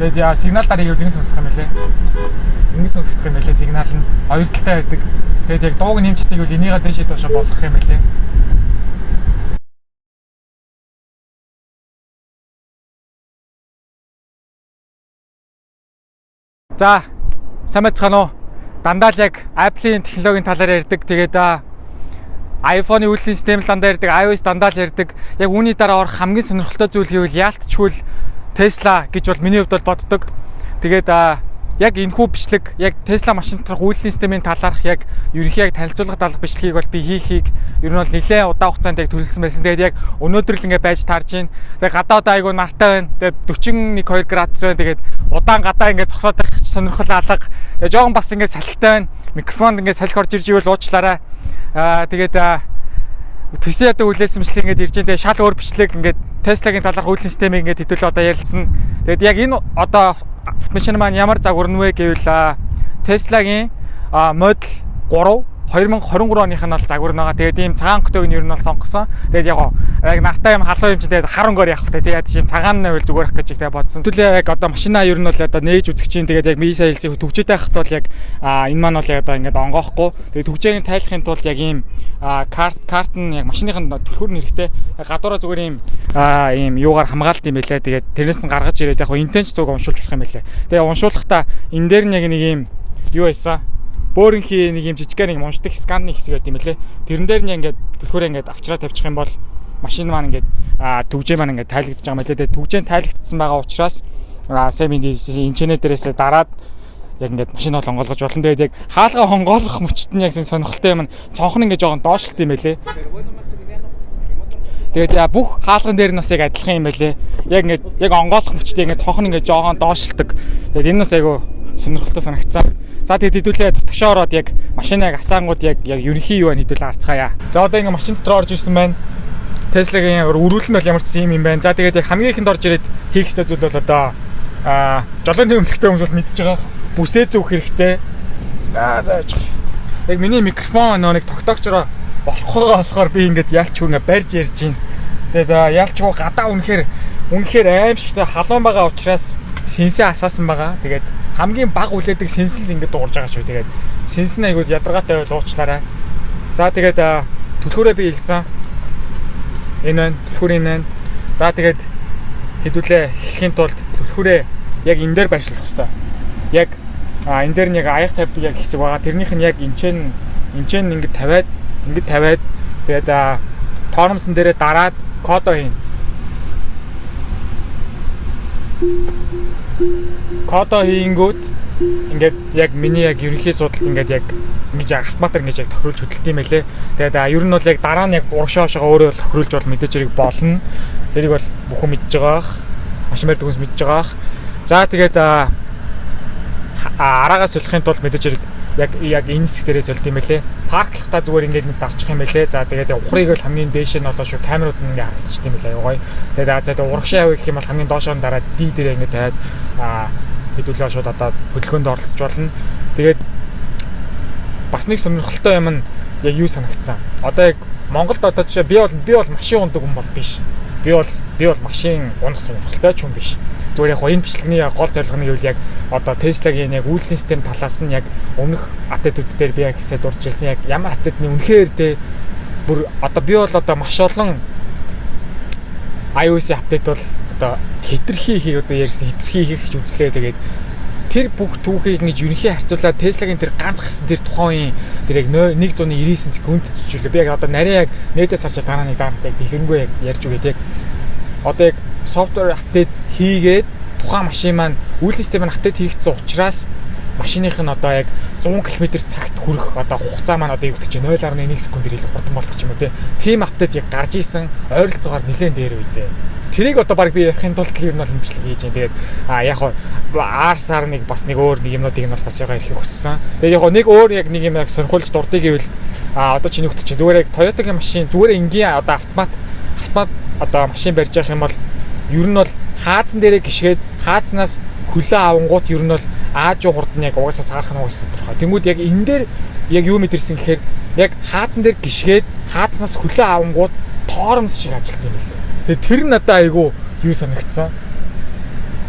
Тэгээд яа сигнал дараа юу ингэ сонсох юм бэлээ. Ингэ сонсох юм бэлээ сигнал нь хоёр талтай байдаг. Тэгээд яг дууг нэмчихсийг бол энийгээ дэшээ доошо болгох юм бэлээ. За сайн байцгаана уу? Дандаа л яг Apple-ийн технологийн талаар ярьдаг. Тэгээд iPhone-ийн үйлдвэрлэлийн систем дандаа ярьдаг, iOS дандаа л ярьдаг. Яг үүний дараа орох хамгийн сонирхолтой зүйл гэвэл яалтчгүй Tesla гэж бол миний хувьд бол боддог. Тэгээд яг энэхүү бичлэг яг Tesla машин доторх үйлдвэрлэлийн системийн талаарх яг ерөнхий яг танилцуулга даалгах бичлэгийг бол би хийхийг ер нь бол нэлээд удаан хугацаанд яг төлөвлөсөн байсан. Тэгээд яг өнөөдөр л ингээд байж таарж байна. Тэгээд гадаа удаа айгу нартай байна. Тэгээд 41-2 градус байна. Тэгээд удаан гадаа ингээд зогсоод байх сонирхол алга. Тэгээд жоохон бас ингээд салхитай байна. Микрофонд ингээд салхи орж ирж ивэл уучлаарай. Тэгээд төсөө ядаа хүлээсэн бичлэг ингээд ирж байгаа. Шал өөр бичлэг ингээд Tesla-гийн талаарх үйлдвэрлэлийн системийг ингээд хэдүүлээ одоо ярилцсан. Тэгээд яг энэ одоо автомашин маань ямар загварна вэ гэвэл Tesla-гийн Model 3 2023 оных нь бол загварна байгаа. Тэгээд ийм цагаан октог нь ер нь бол сонгосон. Тэгээд яг нартай юм халуун юм чинь тэгээд харангоор явах хэрэгтэй. Тэгээд ийм цагаан нь байвал зүгээр ах гэж тэгээд бодсон. Түлээ яг одоо машинаа ер нь бол одоо нээж үзэх чинь тэгээд яг миса хэлсийг төгжээд байхад бол яг энэ маань бол одоо ингээд онгоохгүй. Тэгээд төгжээг нь тайлахын тулд яг ийм карт нь яг машиныхын түлхүүр нь хэрэгтэй. Гадуураа зүгээр ийм юугаар хамгаалт юм байлаа. Тэгээд тэрнээс нь гаргаж ирээд яг интенч зүг уншуулж болох юм байлаа. Тэгээд уншуулахдаа энэ дээр нь яг нэг ийм юу байсан. Бөөрөнхий нэг юм жижигхэн нэг уншдаг сканны хэсэг байт юм лээ. Тэрэн дээр нь ингээд түлхүүрээ ингээд авчраа тавьчих юм бол машин маань ингээд түгжээ маань ингээд тайлагдаж байгаа юм лээ. Тэгээд түгжээ тайлагдсан байгаа учраас сайн интернет дээрээс дараад яг ингээд машин бол онгойлгож болно. Тэгээд яг хаалгаа хонгоолгох мөчт нь яг сонирхолтой юм. Цонх нь ингээд жоохон доошлт юм байлээ. Тэгээд бүх хаалган дээр нь бас яг адилхан юм байлээ. Яг ингээд яг онгойлгох мөчт ингээд цонх нь ингээд жоохон доошлдог. Тэгээд энэ бас айгу сонирхолтой санагдсан. За тэгээд хэдүүлээ дотгошоо ороод яг машиныг асаангууд яг ерөнхий юу вэ хэдүүлээ харцгаая. За одоо ингээ машин дотор орж ирсэн байна. Tesla-гийн өргүүлэн бол ямар ч юм байна. За тэгээд яг хамгийн ихэнд орж ирээд хийх ёстой зүйл бол одоо жолооны өмсөлттэй хүмүүс бол мэдчихэж байгаа. Бүсээ зүүх хэрэгтэй. За яачих. Яг миний микрофон нэг тогтоогчороо болохгүйгээ болохоор би ингээд яалчгүй ингээ барьж ярьж байна. Тэгээд яалчгүй гадаа үнэхээр аимшигтай халуун байгаа учраас сэнсээ асаасан байгаа. Тэгээд хамгийн бага үлээдэг сэнсэл ингээд дуурж байгаа шүү. Тэгээд сэнс нь айгуул ядаргаатай байл уучлаарай. За тэгээд түлхүүрээ би илсэн. Энэ байна. Түлхүүр энэ байна. За тэгээд хэдүүлээ хэлхийн тулд түлхүүрээ яг энэ дээр байршлах хэрэгтэй. Яг энэ дээр нь яг аяг тавьдаг яг хэсэг байгаа. Тэрнийх нь яг энчэн ингээд тавиад тэгээд тоормсон дээрээ дараад кодо хийн. Кодо хийнгүүт ингээд яг миний яг ерөнхий судалт ингээд яг ингэж автоматар ингэж яг тохируулж хөдөлт юм байлээ. Тэгээд ер нь бол яг дараа нь яг урагшаашгаа өөрөө тохируулж бол мэдээж хэрэг болно. Тэрийг бол бүхэн мэдж байгаах. Машин барьдаг хүмүүс мэдж байгаах. За тэгээд араагаас солихын тулд мэдээж хэрэг яг энэ хэсэг дээрээ солих юм байлээ. Парклахтаа зүгээр ингээд нэг дарчих юм байлээ. За тэгээд ухрыг бол хамгийн дээш нь болоо шүү. Камерууд нь ингээд харагдчих юм байлаа яваа. Тэгээд за урагшаа явах юм бол хамгийн доошоо нь дараад D дээрээ ингээд тавиад хэдүүлээ шууд одоо хөдөлгөөнд оролцож болно. Тэгээд бас нэг сонирхолтой юм нь яг юу санагдсан. Одоо яг Монголд одоо жишээ би бол машин ундаг хүн бол биш. Би бол машин унах сонирхолтой ч хүн биш. Зүгээр яг энэ бичлэгний гол зорилго нь гэвэл яг одоо Tesla-гийн яг үйлдвэрлэлийн систем талаас нь яг өмнөх апдейтүүд дээр би яг хэсэг дурж ирсэн. Яг ямар апдейтний үнэхээр дээ бүр одоо би бол одоо маш олон iOS апдейт бол одоо хитрхи хийх гэж үзлээ. Тэгээд тэр бүх түүхийг ингэж ерөнхий харьцуулаад Tesla-гийн тэр ганц гарсан тэр тухайн тэр яг 199 секунд чиглэлээ. Би яг одоо нарийн яг нэтээс харж танааны дараатай дэлгэрэнгүй яг ярьж үгээд яг одоо яг софтвер апдейт хийгээд тухайн машин маань үйлдвэрлэлийн системээр апдейт хийгдсэн учраас машиных нь одоо яг 100 км цагт хүрэх одоо хугацаа маань одоо юу гэдэг чинь 0.1 секундээр илүү хурдан болдог ч юм уу тийм апдейт яг гарч исэн ойролцоогоор нэлээд дээр үедээ. Тэрийг одоо баг би ярихын тулд ер нь бол энэ бичлэг хийж байна. Тэгээд яг R-саар нэг бас нэг өөр нэг юмнуудыг нь бол бас ягаа ярих хүссэн. Тэгээд яг нэг өөр яг нэг юм яг сонирхуулж дурдъя гэвэл одоо чинь юу гэдэг чинь зүгээр яг Toyota-гийн машин зүгээр энгийн одоо автомат одоо машин барьж явах юм бол ер нь бол хаазан дээрээ гიშгээд хаазнаас хөлөө авангууд ер нь бол аажуу хурд нь яг угаасаа саарах нь угаасаа тодорхой. Тэнгүүд яг энэ дээр яг юу мэдэрсэн гэхээр яг хаазан дээр гიშгээд хаазнаас хөлөө авангууд тоормс шиг ажилт юм билээ. Тэгээд тэр нь надад айгүй юу санагдсан.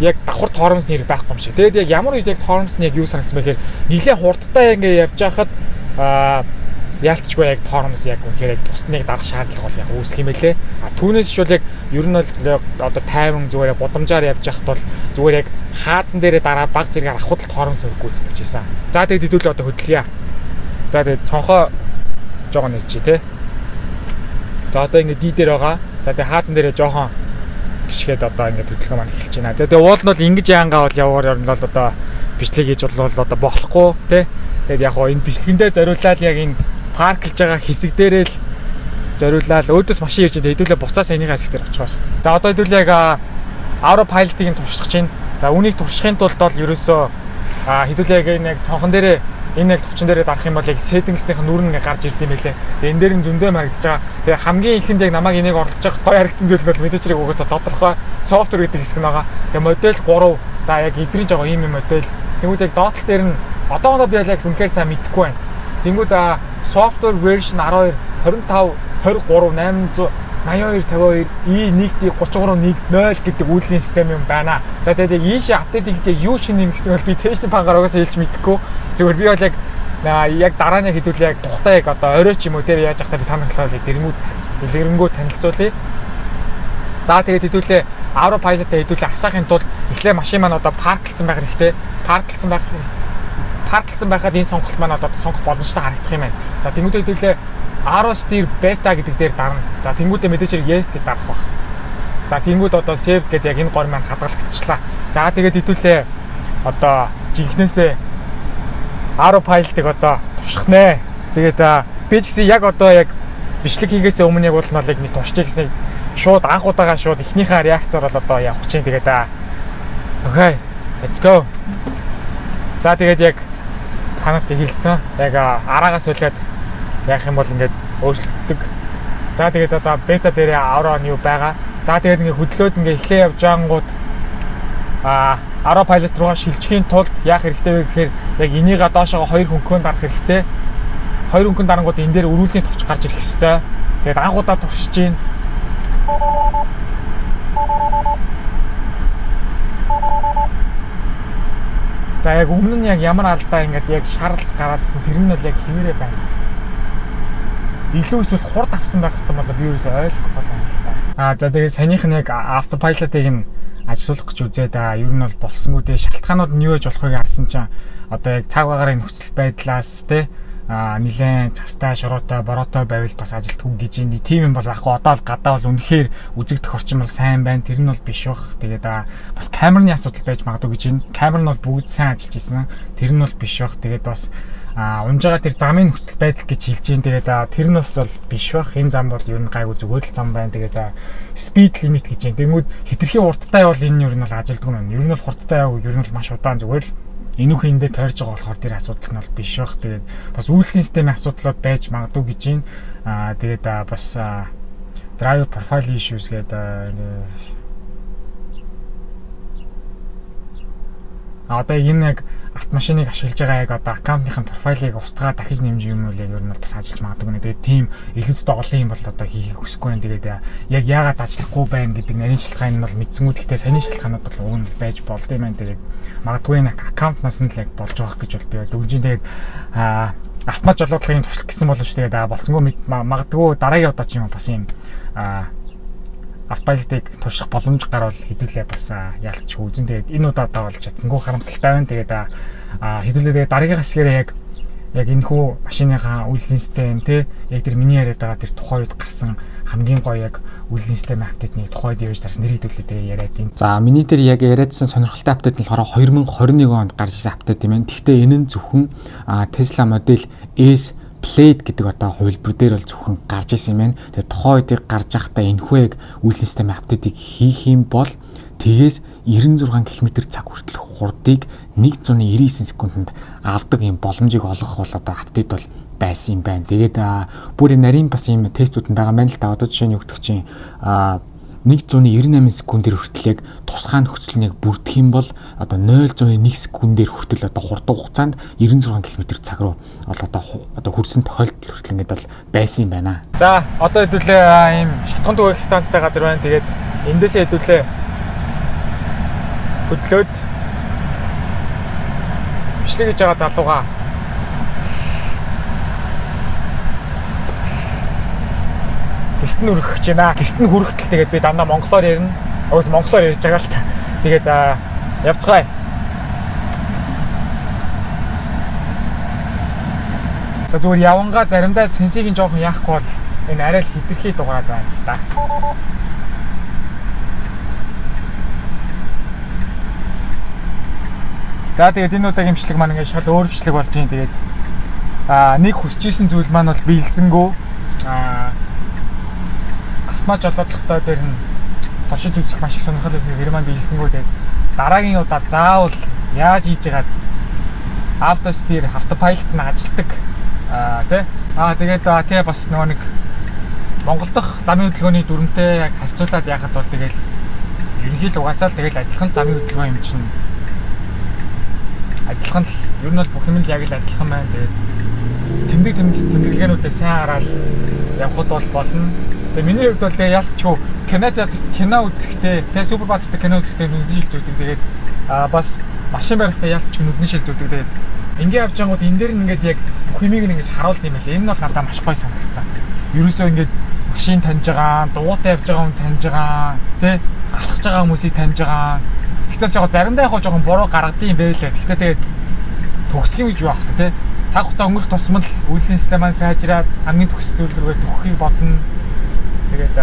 яг давхар тоормсны хэрэг байхгүй юм шиг. Тэгээд яг ямар үед яг тоормсны яг юу санагдсан бэ гэхээр нэлээд хурдтай ингээ явж байхад яалтчгүй яг тоормс яг үнэхээр яг тусдныг дарах шаардлага бол яг үүсэх юм байлээ. Түүнээс ч бол яг ер нь бол одоо тайван зүгээр будамжаар явж байхад бол зүгээр яг хаазан дээрээ дараа баг зэрэг авахд л тоормс өргөөцдөг гэсэн. За тэгээд хэдүүлээ одоо хөдлөе. За тэгээд цонхоо жоо нэг чи тий. За одоо ингээ дий дээр байгаа. За тэгээд хаазан дээрээ жоохон гიშгээд одоо ингээ хөдөлгөөн маань эхэлж байна. За тэгээд уул нь бол ингэж яангаа бол яваар ер нь бол одоо бичлэг хийж бол одоо болохгүй тий. Тэгээд яг энэ бичлэгэндээ зориулаад яг энэ парклж байгаа хэсэг дээрээ л зориулаад өөдөөс машин ирж хэдүүлээ буцаа саяныхаа хэсэг дээр очихоос. За одоо хэдүүлээ яг Autopilot-ыг туршиж чинь. За үнийг туршихын тулд бол ерөөсөө хэдүүлээ яг энэ яг цонхон дээрээ энэ яг товчон дээрээ дарах юм бол яг settings-ийн нүр нь гарч ирд юм байлээ. Тэгээ энэ дээр нь зөндөө харагдаж байгаа. Тэгээ хамгийн ихэнд яг намайг энийг орлож явах гой харагдсан зүйл бол мэдээч хэрэг угаасаа тодорхой софтвер гэдэг хэсэг нь байгаа. Тэгээ модель 3 за яг идриж байгаа ийм модель. Тэнгүүд яг доотлол дээр нь одоогоо би яг үнэхээр сайн мэдэхгүй байна. Тэнгүүд software version 12 25 23 882 52 E1D 3310 гэдэг үйлдвэрлэлийн систем юм байна. За тэгээд ийшээ апдейт хийхдээ юу шинэ юм гэсэн бол би цээжний пангараас хэлж мэдэхгүй. Зүгээр би бол яг дараа нь хэдүүл яг тухтай яг одоо орой ч юм уу дээр яаж явахдаа би танилцуулаад дэлгэрэнгүй танилцуулъя. За тэгээд хэдүүлээ Autopilot-тэй хэдүүлээ асаахын тулд эхлээ машин маань одоо парклсан байх хэрэгтэй. Парклсан байхад энэ сонголт маань одоо сонгох боломжтой харагдах юм байна. За тэнгуүдээ хэдүүлээ Aerosteer Beta гэдэг дээр дарна. За тэнгуүдээ мэдээж хэрэг Yes гэж дарах бах. За тэнгуүд одоо Save гэдэг яг энэ гор маань хадгалагдчихлаа. За тэгээд хэдүүлээ одоо жинхнээсээ Autopilot-ыг одоо турших нэ. Тэгээд би ч гэсэн яг одоо яг бичлэг хийгээсээ өмнө яг бол нэг туршиж гэсэн шууд анх удаага шууд эхнийхээ реакцаар бол одоо явах чинь тэгээд окей let's go. За тэгээд яг танад хэлсэн яг араагаас үлээд яах юм бол ингээд өөрчлөгддөг. За тэгээд одоо бета дээрээ Auro new байгаа. За тэгээд ингээд хөдлөөд ингээд эхлээ явж байнгут Autopilot руу шилжихийн тулд яах хэрэгтэй вэ гэхээр яг энийг доошоо 2 хөнкөнд дарах хэрэгтэй. 2 хөнкөнд дарангууд энэ дээр өрүүлний товч гарч ирэх хэрэгтэй. Тэгээд анх удаа туршиж чинь за яг өмнө нь яг ямар алдаа ингээд яг шаардлага гараадсан тэр нь бол яг хэмээрээ байна. Илүү эсвэл хурд авсан байх хэрэгтэй болоо би юусоо ойлгохгүй байна л та. За тэгээд саяных нь яг Autopilot-ыг нь ажиллуулах гэж үзээд ер нь бол болсонгүй дээ. Шалтгаанууд нь юу гэж болохыг харсан чинь одоо яг цаг агаарын нөхцөл байдлаас те нилээн цастай шуруутай бороотой байвал бас ажилтгүй гэж энэ тийм юм бол байхгүй. Одоо л гадаа бол үнэхээр үзэгдэх орчин бол сайн байна. Тэр нь бол биш бах. Тэгээд бас камерны асуудал байж магадгүй гэж энэ. Камер нь бол бүгд сайн ажиллаж ирсэн. Тэр нь бол биш бах. Тэгээд бас унжаага тэр замын нөхцөл байдал гэж хэлж дээ. Тэгээд тэр нь бас бол биш бах. Энэ зам бол ер нь гайгүй зүгээр л зам байна. Тэгээд speed limit гэж юм. Тэнгүүд хитрхи урттай бол энэ ер нь бол ажилтгүй юм. Ер нь бол хурдтай яг ер нь бол маш удаан зүгээр л энүүхэн эндээ тойрж байгаа болохоор тэр асуудал нь бол биш бах. Тэгээд бас үйлдвэрлэлийн системийн асуудлууд байж магадгүй гэж байна. Тэгээд бас driver profile issues гэдэг одоо энэ яг автомашиныг ашиглаж байгаа яг одоо аккаунтынхын профайлыг устгаа дахиж нэмж юм уу яг ер нь бас ажиллаж магадгүй нэ. Тэгээд тийм илүүд доголын юм бол одоо хийхийг хүсэхгүй байна. Тэгээд яг яагаад ажиллахгүй байна гэдэг нарийн шалтгаан нь бол мэдсэнгүүд гэхдээ саний шалтгаанууд бол уг нь байж болд юм байна. Тэгээд магадгүй энэ аккаунтнаас нь л яг болж байгаа гэж бол би дөгжин тэгээд автомат жолоодлагын туршлага гэсэн боловч тэгээд болсонгүй магадгүй дараагийн удаа ч юм бас юм Autopilot-ыг турших боломж гарвал хэдүүлээ бас ялцчих үзэн. Тэгээд энэ удаадаа болж чадсангүй харамсалтай байна. Тэгээд хэдүүлээ тэгээд дараагийн хэсгээрээ яг энэ хүү машиныхаа үйлдвэрлэлийн систем те яг тэр миний яриад байгаа тэр тухайн үед гарсан хамгийн гоё яг үйлдвэрлэлийн систем апдейтний тухайд явж дарсан нэр хэдүүлээ тэгээд яриад юм. За миний тэр яг яриадсан сонирхолтой апдейт нь болохоор 2021 онд гарч ирсэн апдейт юм байна. Гэхдээ энэ нь зөвхөн Tesla Model S Plaid гэдэг одоо хувилбар дээр бол зөвхөн гарч исэн юм байна. Тэгээ тухайн үед гарч байхдаа энэхүү яг үйлдвэрлэлийн системийн апдейтыг хийх юм бол тгээс 96 км/цаг хүртэлх хурдыг 199 секундэд авдаг юм боломжийг олгох бол одоо апдейт бол байсан юм байна. Тэгээд бүр нарийн бас юм тестүүд нь байгаа байна л та. Одоо жишээ нь юу гэдэг чинь 198 секундээр хүртэл яг тусгай нөхцөлнийг бүрдэх юм бол одоо 0.1 секундээр хүртэл одоо хурдан хугацаанд 96 км/цаг руу одоо хүрсэн тохиолдол хүртэл ингээд бол байсан юм байна. За одоо хэдүүлээ ийм шатхан түгээх станцтай газар байна. Тэгээд эндээсээ хэдүүлээ хөдлөөд бичлэг хийж байгаа залууга гэрт нь өргөх гэж байна. Гэрт нь хүрэхтэл тэгээд би дандаа монголоор ярина. Өөс монголоор ярьж байгаа л та. Тэгээд явцгаая. За зүгээр явангаа заримдаа сенсигийн жоохон яахгүй бол энэ арай л хитрхий дугаараад байна л та. За тэгээд энэ удаагийн бичлэг маань ингээд шал өөр бичлэг болж байна. Тэгээд нэг хүсчихсэн зүйл маань бол биелсэнгүү. Автомат жолоодлоготой дээр нь туршиж үзэх маш их сонирхол байсан. Тэр маань биелсэнгүү. Тэгээд дараагийн удаа заавал яаж хийж яагаад автостир автопайлот нь ажилтдаг тэгээд тий бас нөгөө нэг Монгол дахь замын хөдөлгөөний дүрмтэй яг харьцуулаад яхад бол тэгэл ерөнхийдөө угаасаа л тэгэл адилхан замын хөдөлгөөн юм чинь адилхан л ер нь бол бүх юм л яг л адилхан байна. Тэгээд тэмдэглэгээнүүдээ сайн хараад явхад бол болно. Тэгээд миний хувьд бол тэгээ ялцчихв кино үзэхдээ тэгээ супер бааттай кино үзэхдээ нүдний шил зүүдэг. Тэгээд бас машин барихтаа ялцчих нүдний шил зүүдэг. Тэгээд ингээ авч янгууд энэ дээр нь ингээд яг бүх юмыг ингэж харуулд юм байлаа. Энэ нь бол надад маш гоё санагдсан. Ерөөсөө ингээд машин таньж байгаа, дугуйтай явж байгаа хүн таньж байгаа, тий алхаж байгаа хүмүүсийг таньж байгаа. Тэгтээс яг заримдаа яг жоохон буруу гаргадсан юм байлаа. Тэгтээ тэгээд төгсгий гэж байх та тий. Цаг хугацаа өнгөрөх тусмал үйлдвэрлэлийн системаа сайжраад хамгийн төгс зүйл рүүгээ төгөхийг бодно. Тэгээд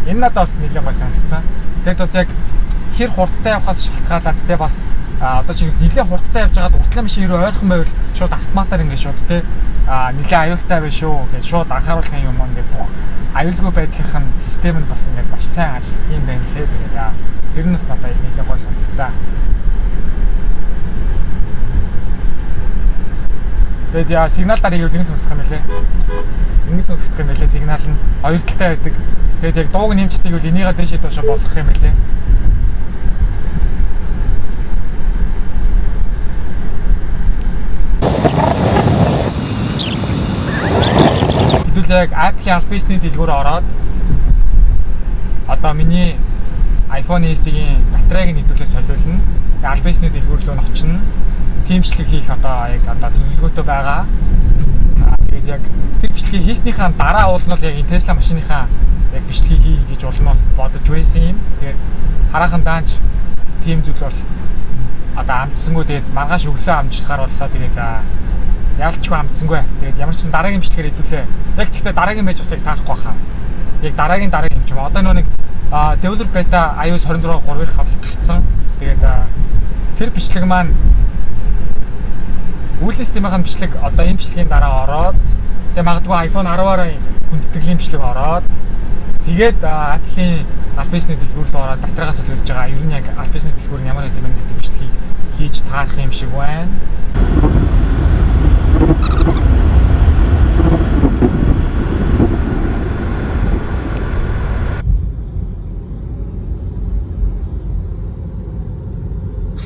энэ надад бас нэлээд гоё санагдсан. Тэгээд бас яг хэр хурдтай явахаас шалтгаалаад тий бас одоо чи нэлээд хурдтай явж байгаад уртлын машин рүү ойрхон байвал шууд автоматар ингээд шууд тий нэлээд аюултай байх шүү гэж шууд анхааруулах юм ингээд бүх аюулгүй байдлын систем нь бас ингээд маш сайн ажилладаг юм байна лээ. Тэгээд тэр нь бас надад нэлээд гоё санагдсан. Тэгээд сигнал дарыг юу сонсох юм бэлээ. Ингэж сонсох юм бэлээ. Сигнал нь хоёр талтай байдаг. Тэгээд яг дууг нэмчихсийг бол энийгээ дэшээ доошо болгох юм бэлээ. Хэдүүлээ яг Apple-ийн аль бисний дэлгүүрөөр ороод одоо миний iPhone SE-ийн батарейг нэдүүлээ солиулна. Тэгээд аль бисний дэлгүүр рүү нь очино. Тимчлэг хийх одоо төлөвлөгөөтэй байгаа. Тэгээд яг тэр бичлэгийг хийснийхаа дараа уул нь бол яг энэ Tesla машиныхаа яг бичлэгийг хий гэж болно бодож байсан юм. Тэгээд хараахан даанч тийм зүйл бол одоо амжсангүй. Тэгээд маргааш өглөө амжлахаар боллоо. Тэгээд яалчгүй амжсангүй. Тэгээд ямар ч гэсэн дараагийн бичлэгээр хэдүүлээ. Яг тэгтээ дараагийн байж бас яг таахгүй хаа. Яг дараагийн юм ч юм. Одоо нэг developer beta iOS 26.3-ыг гарсан. Тэгээд тэр бичлэг маань үйлдвэрлэлийн системийн бичлэг одоо энэ бичлэгийн дараа ороод тэгээ магадгүй iPhone 10-аар хүндэтгэлийн бичлэг ороод тэгээд Apple-ийн аль бисний дэлгүүр рүү ороод батарейгаас солиулж байгаа. Ер нь яг аль бисний дэлгүүр нь ямар гэдэг юм гэдэг бичлэгийг хийж таарах юм шиг байна.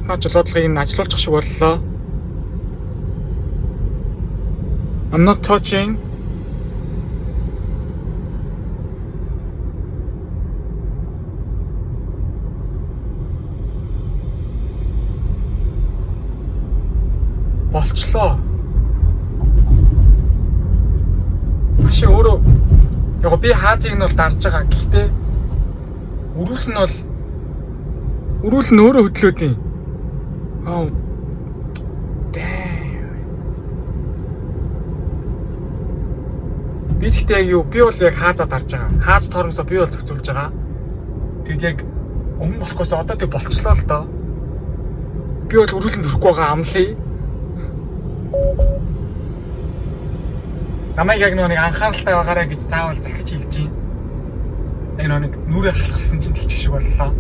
Автомат жолоодлагыг нь ажилуулчих шиг боллоо. I'm not touching. Болчлоо. Машин өөрөө яг би хаазыг нь бол дарж байгаа. Гэхдээ өрүүл нь өөрөө хөдлөөд юм. Oh. Би тэгтээ яг юу би бол яг хаазаа дарж байгаа. Хааз тоормосоо би бол зохицуулж байгаа. Тэгэд яг өмнө болохгүйс одоо тэг болчлоо л доо. Би бол өрүүлэнд хүрэхгүй байгаа амлаа. Намайг яг нэг анхааралтай байгаарай гэж заавал захиж хэлж гин. Яг нэг нүрээ халахсан чинь тэгчих шиг боллоо.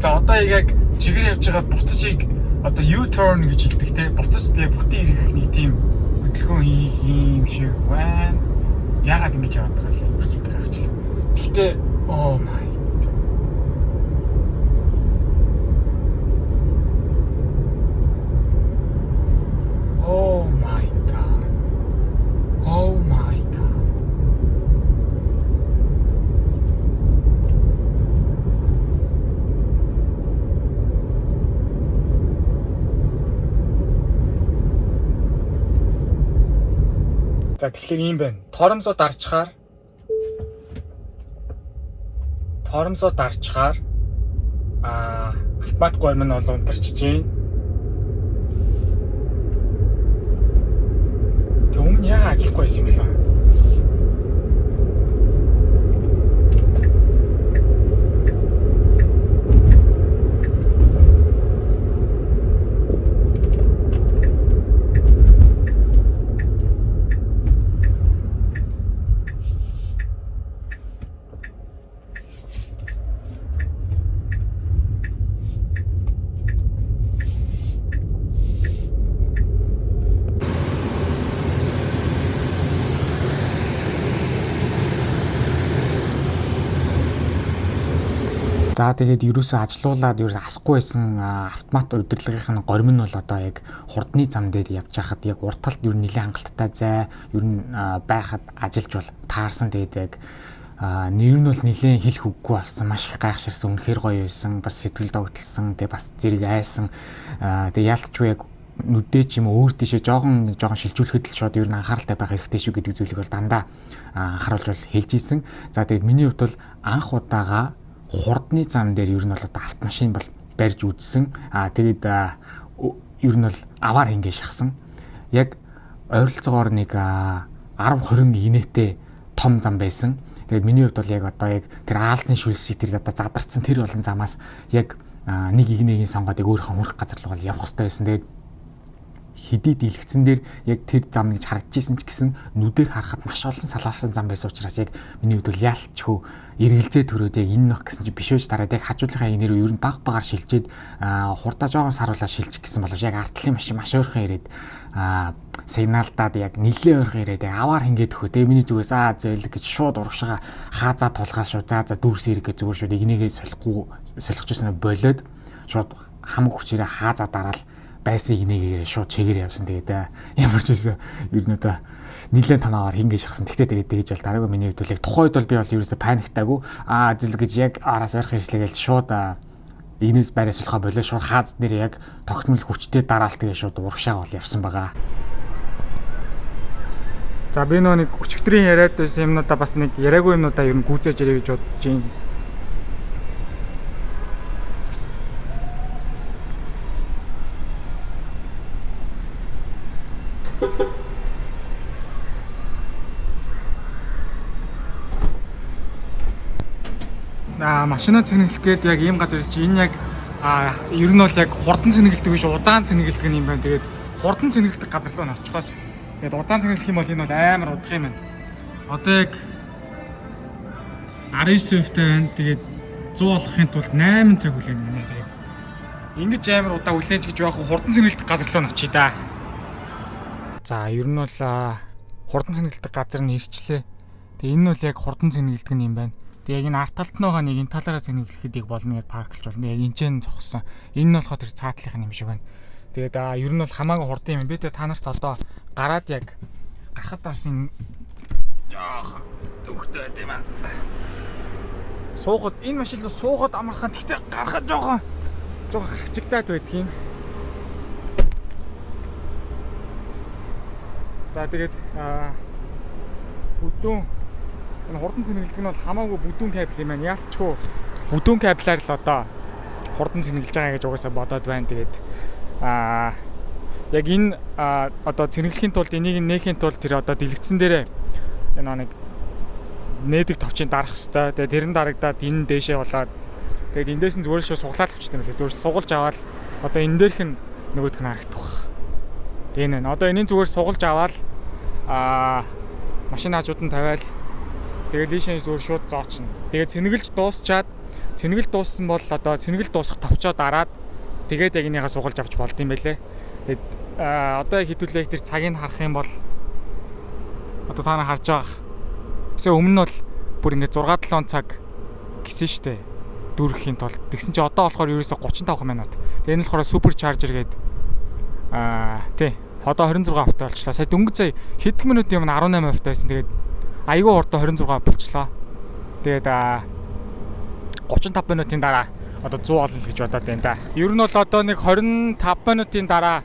За одоо яг чигээр явж байгаа буцажийг одоо U-turn гэж хэлдэг те. Буцаж би бүтэн ирэх нэг тийм хөдөлгөөн хийх юм шиг байна. Яагаад ингэж яваад байгаа юм бэ? Гайхчлаа. Гэхдээ oh my. Oh my god. Oh my god. За тэгэхээр ийм байна. Торомсоо дарчхаар автомат гомн нь бол унтарч чинь. Тэг өмнө яагаад ажиллахгүй юм бэ? За тэгээд ерөөсөө ажилуулад асахгүй байсан автомат удирдлагын горим нь бол одоо яг хурдны зам дээр явж хахад яг урт талд ер нь нэлээд хангалттай зай ер нь байхад ажиллаж бол таарсан. Тэгээд яг нэр нь бол нэлээд хэлэх үггүй болсон, маш их гайхширсан, үнэхээр гоё байсан, бас сэтгэл догтлсон, тэгээд бас зэрэг айсан. Тэгээд яалтчгүй яг нүдээ ч юм уу өөр тийшээ жоохон шилжүүлэхэд л шууд ер нь анхааралтай байх хэрэгтэй шүү гэдэг зүйлийг бол дандаа анхааруулж бол хэлж ийсэн. За тэгээд миний хувьд бол анх удаага хурдны зам дээр ер нь бол автомашин бол барьж үзсэн. Тэгээд ер нь бол аваар хингээ шахсан. Яг ойролцоогоор нэг 10-20 инээтэй том зам байсан. Тэгээд миний хувьд бол яг одоо яг тэр аалзны шүлсийг тэр одоо задарсан тэр болон замаас яг нэг игнэгийн сонгоод яг өөрийнхөө хүрэх газар руу явах хэрэгтэй байсан. Тэгээд хэдий дийлэгцэн дээр яг тэр зам гэж харагдчихсэн ч гэсэн нүдээр харахад маш олон салаалсан зам байсан учраас яг миний хувьд бол яалтчгүй эргэлзээ төрөөд яг энэ нөх гэсэн чи биш байж дараад яг хажуудлынхаа инээрөө ер нь багаар шилжээд хурдаа жоохон саруулаа шилжих гэсэн боловч яг артлын машин маш ойрхон ирээд сигналдаад яг нэлээд ойрхон ирээд аваар хингээд өгөө. Тэгээ миний зүгээс зээл гэж шууд урагшаа хаазаа тулгаал шууд за дүүрс ирэх гэж зүгээр шууд игнийгээ солихчихсан болоод шууд хамаг хүчээрээ хаазаа дараал байсан игнийгээ шууд чигээр явсан. Тэгээд ямар ч байсан ер нь одоо нилээн танаагаар хингээ шахсан. Тэгтээ тэгж бол дараагүй миний хувьд бол яг тухайд бол би бол ерөөсө паниктаагүй зэл гэж яг араас ойрхон ирслэгээл шууд игнээс байраа сулхаа болоо шууд хааз нэр яг тогтмол хүчтэй дараалт тэгээ шууд урагшаа бол явсан байгаа. За би нэг өчигдрийн яриад байсан юмнуудаа бас нэг яриагүй юмнуудаа ер нь гүйцээж ярих гэж бодож байна. Машина цэнэглэх гээд яг ийм газар чи энэ яг ер нь бол яг хурдан цэнэглэдэг биш удаан цэнэглэдэг юм байна. Тэгээд хурдан цэнэглэдэг газар руу очихоос тэгээд удаан цэнэглэх юм бол энэ бол амар удах юм байна. Одоо яг 19% байна. Тэгээд 100 болохын тулд 8 цаг хүлээнэ байна. Тэгээд ингэж амар удаа хүлээж гэж яг хурдан цэнэглэдэг газар руу очие да. За ер нь бол хурдан цэнэглэдэг газар нь ирчлээ. Тэгээд энэ бол яг хурдан цэнэглэдэг юм байна. Тэгээ яг энэ арт талд нь байгаа нэг энэ талаараа цэнэглэхэд яг болно гэж парклж болно. Яг энэ ч зогссон. Энэ нь болохоор тэр цаатлынх юм шиг байна. Тэгээд ер нь бол хамаагүй хурдан юм. Би тэгээ та нарт одоо гараад яг гарахад орсон жоох өгдөө тийм аа. Суухад энэ машин руу суухад амархан тэгтээ гарахад жоох хавчигдаад байдаг юм. За тэгээд бүдүүн энэ хурдан цэнэглэх нь бол хамаагүй бүдүүн кабел юм байна. Яалтчгүй бүдүүн кабелаар л одоо хурдан цэнэглэж байгаа гэж угаасаа бодоод байна. Тэгээд яг энэ одоо цэнэглэхийн тулд энийг нээхийн тулд тэр одоо дэлгэцэн дээрээ энэ нэг нээдэг товчийг дарах хэвээр. Тэгээд тэр нь дарагдаад энэ дээшээ болоод тэгээд эндээс нь зүгээр шүү суглаад авчихсан байлээ. Зүгээр сугалж аваад одоо энэ дээрх нь нөгөөх нь харагдах. Тэгээд энэ одоо энэний зүгээр сугалж аваад машин хажууд нь тавиал тэгээд лишээ зүгээр шууд зоочно. Тэгээд цэнэглэж дуусчаад цэнэглэл дууссан бол одоо цэнэглэл дуусах товчоо дараад тэгээд яг энийгээ сугалж авч болд юм байлээ. Тэгээд одоо хэдүүлээ тэр цагийг харах юм бол одоо та нар харж байгаа. Гэсэн өмнө нь бол бүр ингээд 6-7 цаг гисэн штэ дүүргэхийн тулд. Тэгсэн чи одоо болохоор ерөөсө 35 минут. Тэгээд энэ болохоор супер чаржер гээд тий одоо 26 авто болчлаа. Сая дөнгөж сая хэдэн минутын өмнө 18 авто байсан. Тэгээд айгүй хурдан 26 болчлоо. Тэгээд 35 минутын дараа одоо 100 болно гэж бодоод байна да. Ер нь бол одоо нэг 25 минутын дараа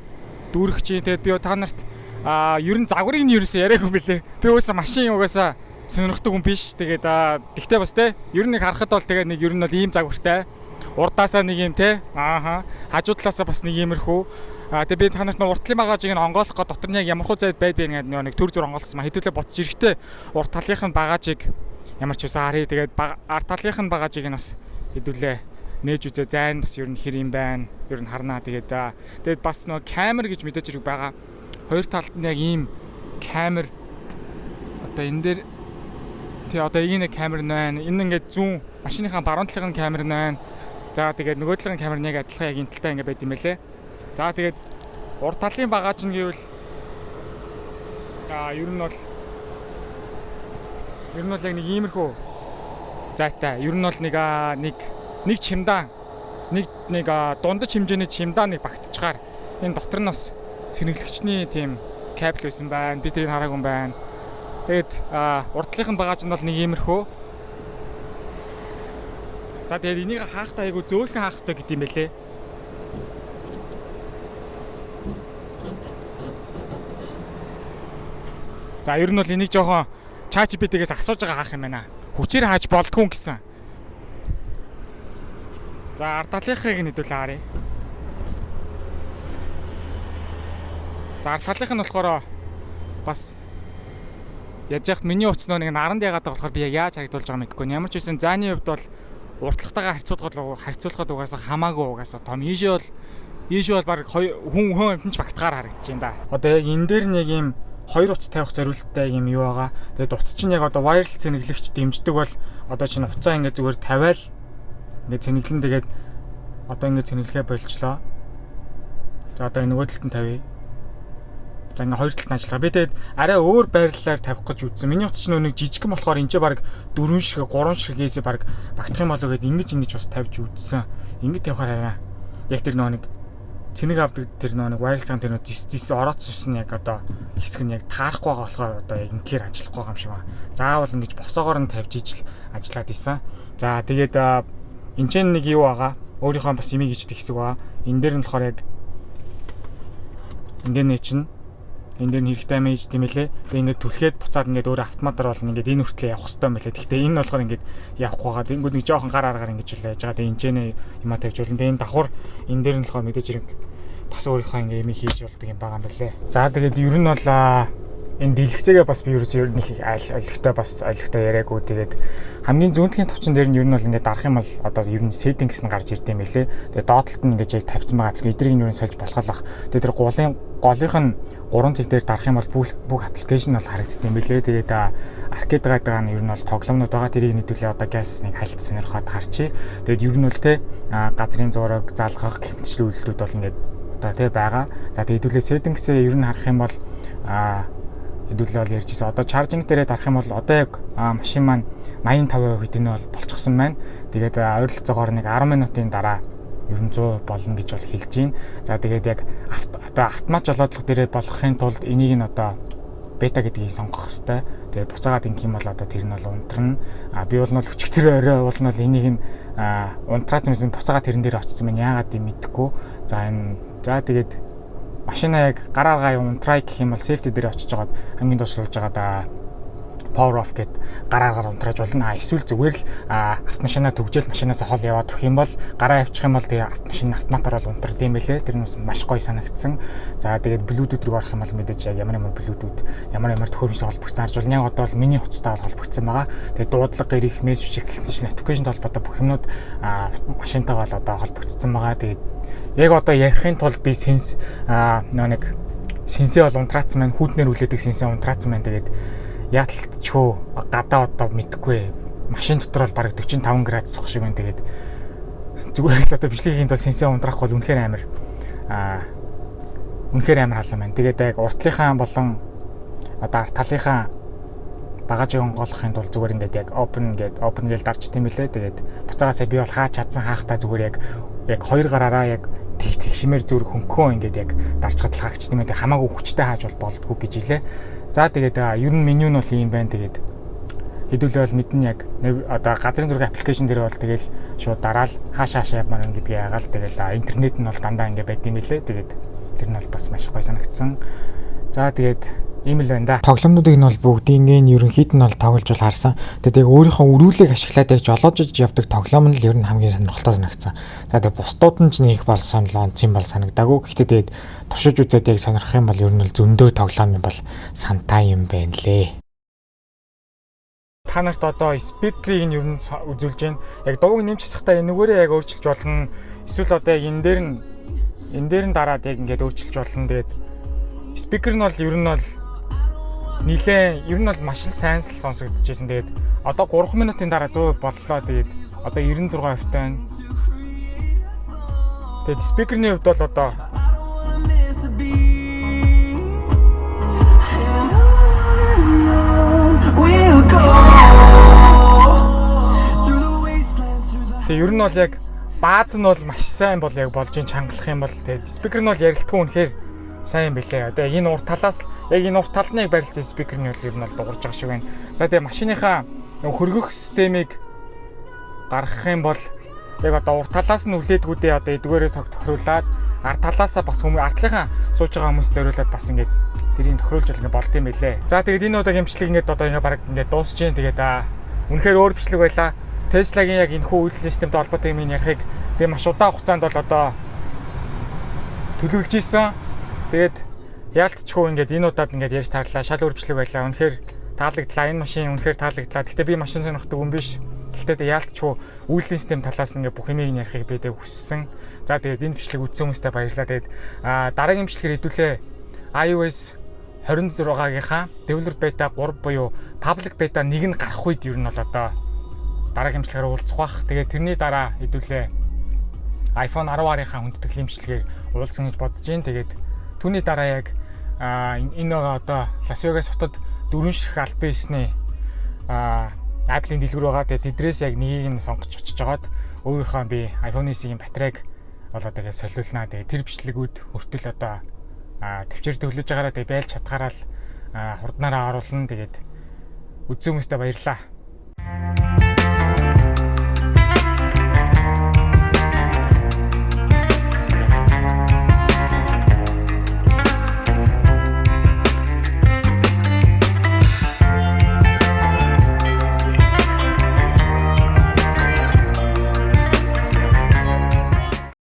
дүүрэх чинь. Тэгээд би та нарт Ер нь загварыг нь ерөөсөө яриаггүй билээ. Би уусаа машин угаасаа сонирхдаг хүн биш. Тэгээд тэгтээ бас те ер нь харахад бол тэгээд нэг ер нь бол ийм загвартай. Урдаасаа нэг юм те. Хажуу талаасаа бас нэг иймэрхүү. Тэгээд би танарт уртлын багажийг нь онгойлох гоо дотор нь яг ямархуу зайд байд ингээд нэг төр зур онгойлсон. Хэдүүлээ ботж ирэхдээ урт талынх нь багажийг ямар ч үсэн харъя. Тэгээд арт талынх нь багажийг нь бас хэдүүлээ нээж үзээ. Зайн бас ер нь хэр юм байна. Ер нь харнаа. Тэгээд бас нэг камер гэж мэдээж хэрэг байгаа. Хоёр талд нь яг ийм камер одоо энэ дээр тий одоо энэ камер байна. Энэ ингээд зүүн машиныхаа баруун талын камер байна. За тэгээд нөгөө талын камер нь яг адилхан яг энэ талтай ингээд байд юм байлээ. За тэгээд урд талын багаж нь гэвэл ер нь бол яг нэг иймэрхүү зайтай. Ер нь бол нэг чимдаан нэг дундаж хэмжээний чимдаан нэг багтчихаар энэ дотор нь бас цэнэглэгчний тийм кабель байсан байна. Би тэрийг хараагүй юм байна. Тэгээд урд талынх нь багаж нь бол нэг иймэрхүү. За тэгээд энийг хаахтаа айгу зөөлхөн хаах хэрэгтэй гэдэм байлээ. За ер нь бол энийг жоохон ChatGPT-гээс асууж байгаа хаах юм байна. Хүчээр хааж болдгүй юм гэсэн. За ард талынхыг нь хэдүүлээ харъя. За ард талынх нь болохоор бас яаж яхад миний уцноо нэг наранд ягаад байгаа болохоор би яаж харагдуулж байгаа мэдэхгүй. Ямар ч үсэн зааны хувьд бол уртлагтайгаа харьцуулахад угаасаа хамаагүй угаасаа том. Ийш бол баг хүн амтнч багтахаар харагдаж байна да. Одоо яг энэ дээр нэг юм хоёр утас тавих зориулттай юм юу байгаа. Тэгээд утас чинь яг одоо wireless цэнэглэгч дэмждэг бол одоо чинь уцаа ингээд зүгээр тавиал ингээд цэнэглэн тэгээд одоо ингээд цэнэглэхэ болчлоо. За одоо нөгөө талд нь тавья. За ингээд хоёр талд нь ажиллагаа. Би тэгээд арай өөр байрлалаар тавих гэж үзсэн. Миний утас чинь нэг жижигхэн болохоор энэ ч баг 4 шиг 3 ширхээсээ баг багтах юм болоо гэд ингэж бас тавьж үзсэн. Ингээд тавихаар арай яг тэр нэг цэнэг авдаг тэр нэг wireless-ын тэр дис орооцсон яг одоо хэсэг нь яг таарахгүй байгаа болохоор одоо яг ингээр ажиллахгүй байгаа юм шиг байна. Заавал ингэж босоогоор нь тавьж ижил ажиллаад исэн. За тэгээд энэ ч нэг юу байгаа. Өөрийнхөө бас имийг ичдэг хэсэг байгаа. Энэ дээр нь болохоор яг энэ дээр чинь энэ дээр нь хэрэгтэй мэж тийм ээ. Тэгээд ингээд түлхээд буцаад ингээд өөр автоматар болно. Ингээд энэ хүртлээ явах хэрэгтэй юм байлээ. Гэхдээ энэ болохоор ингээд явахгүй байгаа. Тэнгүүд нэг жоохон гар аргаар ингэж л яаж байгаа. Тэгээд энэ ч юмаа тавьж болно. Тэгээд энэ давхар энэ дээр нь болохоор мэдээж хэрэг бас өөрийнхөө ингээ юм хийж болдог юм байгаа юм байна лээ. За тэгээд ер нь бол энэ дэлгэцээгээ бас би ер нь их ойлгохтой яриаггүй. Тэгээд хамгийн зүүнтлийн товчон дээр нь ер нь бол ингээ дарах юм бол одоо ер нь settings нь гарч ирдэм байлээ. Тэгээд доотлолт нь ингээ яг тавьсан байгаа. Эдрийг нь ер нь сольж болохлах. Тэгээд тэр голынх нь 3 цэг дээр дарах юм бол бүх аппликейшн бол харагддаг юм байлээ. Тэгээд аркад байгаа нь ер нь бол тоглоомнууд байгаа. Тэрийг нийтүүлээ одоо газ нэг хайлт сонирхоод харчи. Тэгээд ер нь бол те газрын зураг, залгах гэх мэт үйлдэлүүд бол ингээ одоо тий байгаа. За хэдүүлээ settings-ээ ер нь харах юм бол хэдүүлээ бол ярьжсэн. Одоо charging дээрээ дарах юм бол одоо яг машин маань 85% хэдийнэ бол болчихсон байна. Тэгээд ойролцоогоор нэг 10 минутын дараа ер нь 100 болно гэж бол хэлж байна. За тэгээд яг одоо автомат жолоодлого дээрээ болгохын тулд энийг нь одоо бета гэдгийг сонгох хэрэгтэй. Тэгээд буцаагаад ингэх юм бол одоо тэр нь бол унтрна. Би бол өчигдөр орой бол энийг нь унтраац юмсэн буцаагаад тэрэн дээр очсон байна. Яагаад юм мэдэхгүй. За тэгээд машина яг гарааргаа унтраа гэх юм бол safety дээр очиж жагаад хамгийн доош сууж байгаа power off гэд гарааргаар унтрааж болно. Эсвэл зүгээр л автомашинаа төгжөөл машинаас хол яваад өгөх юм бол гараа авчих юм бол тэгээ автомашин автоматар бол унтрд юм байлээ. Тэр нь маш гоё санагдсан. За тэгээд Bluetooth руу орох юм бол мэдээж яг ямар Bluetooth ямар төхөөрөмжтэй холбогдсон харж болно. Яг одоо бол миний хуцтай холбогдсон байгаа. Тэгээд дуудлага гэрэх мессеж гэх notification холбоотой бүх юмнууд машинтайгаа одоо холбогдсон байгаа. Тэгээд яг одоо ярихын тулд би нэг сенсэ бол унтраацсан маань хүүтнэр үлээдэг сенсэ унтраацсан маань тэгээд яаталтчгүй гадаа одоо мэдхгүй машин дотор бол бараг 45 градус суух шиг байна. Тэгээд зүгээр л одоо бичлэгийн тул сенсэ унтрах бол үнэхээр амар халуун байна. Тэгээд яг уртлынхаа болон одоо арт талынхаа багажийг онгойлгохын тулд зүгээр ингээд яг open гээл дарч тийм билээ. Тэгээд буцаагаасаа би бол хаач чадсан хаахтаа зүгээр яг хоёр гараараа яг тэгшмээр зүрх хөнгөн ингээд яг дарчхад л хаагч тийм ээ. Хамаагүй хүчтэй хааж бол болдгоо гэж хэлээ. За тэгээд ер нь меню нь бол ийм байна. Тэгээд хэдүүлээ бол мэднэ яг одоо газрын зургийн аппликейшн дээр бол тэгэл шууд дараал хаашаа явмаар гэдгийг яагаал тэгэл интернет нь бол дандаа ингэ байд юм билээ. Тэгээд тэр нь бол бас маш гоё санагдсан. За тэгээд ийм л байна да. Тоглоомнуудыг нь бол бүгдийг нь ерөнхийд нь бол тоглож бол харсан. Тэгээд яг өөрийнхөө өрүүлгийг ашиглаад яг жолоожж явдаг тоглоом нь л ер нь хамгийн сонирхолтой санагдсан. За тэгээд бусдууд нь ч нэг бол сонлоо онц юм бол санагдаагүй. Гэхдээ тэгээд туршиж үзээд яг сонирхох юм бол ер нь л зөндөө тоглоом юм бол сантай юм байна лээ. Та нарт одоо спикерийг нь ер нь үзүүлж байна. Яг дууг нэмж хасахтаа энэ нүгээрээ яг өөрчилж болно. Эсвэл одоо яг энэ дээр нь дараад яг ингээд өөрчилж болно. Тэгээд спикер нь бол ер нь бол ер нь бол маш л сайн сонсогдож байсан. Тэгээд одоо 3 минутын дараа 100% боллоо. Тэгээд одоо 96% байна. Тэгээд спикерний хувьд бол одоо тэгээд ер нь бол яг бааз нь бол маш сайн бол яг болж чангалах юм бол тэгээд спикер нь бол ярилтгүй үнэхээр сайн юм билээ. Одоо энэ урт талаас яг энэ урт талныг барилсан спикерний үйл ер нь бол дуурж байгаа шиг байна. За тэгээ машиныхаа хөргөх системийг гаргах юм бол яг одоо урт талаас нь үлээдгүүдээ одоо эдгээрээ сог тохируулаад ард талаасаа бас ард талынхаа сууж байгаа хүмүүс зориулаад бас ингээд тэрийг тохируулж байгаа болд юм билээ. За тэгээд энэ удаагийн имжлэг ингээд одоо ингээд баг ингээд дуусж जैन. Тэгээд үнэхээр өөр бичлэг байлаа. Tesla-гийн яг энэ хүү үйлдэл системтэй холбоотой юм ярихыг би маш удаан хугацаанд бол одоо төлөвлөж ийсэн. Тэгээд яалтчгүй ингээд энэ удаад ингээд ярьж таарлаа. Шал өөрчлөг байлаа. Үнэхээр таалагдлаа. Энэ машин үнэхээр таалагдлаа. Гэхдээ би машин сонирхдаг хүн биш. Гэхдээ яалтчгүй үйлдлийн систем талаас нь ингээд бүх юмыг ярихыг би хүссэн. За тэгээд энэ бичлэг үзсэн хүмүүстээ баярлалаа. Тэгээд дараагийн бичлэгээр хэдүүлээ iOS 26-гийнхаа Developer Beta 3 буюу Public Beta 1 нь гарах үед ер нь бол одоо дараагийн бичлэгээр уулзах бах. Тэгээд тэрний дараа хэдүүлээ iPhone 10-аарийнхаа хүндэтгэл хэмжлэгээр уулзсан гэж бодож байна. Тэгээд түүний дараа яг энэ одоо Лас Вегас хотод 4 ширхэг албан ёсны Apple-ийн дэлгүүр байгаа. Тэгээд тэдрээс яг нэгийг нь сонгож очиж жагаад өөрийнхөө би iPhone-ийн батарейг болоо тэгээд солиулнаа. Тэгээд тэр бичлэгүүд хүртэл одоо төвчээр төглөж байгаараа тэгээд байлж чадхаараа л хурднаараа оруулна. Тэгээд үзсэн хүмүүстээ баярлалаа.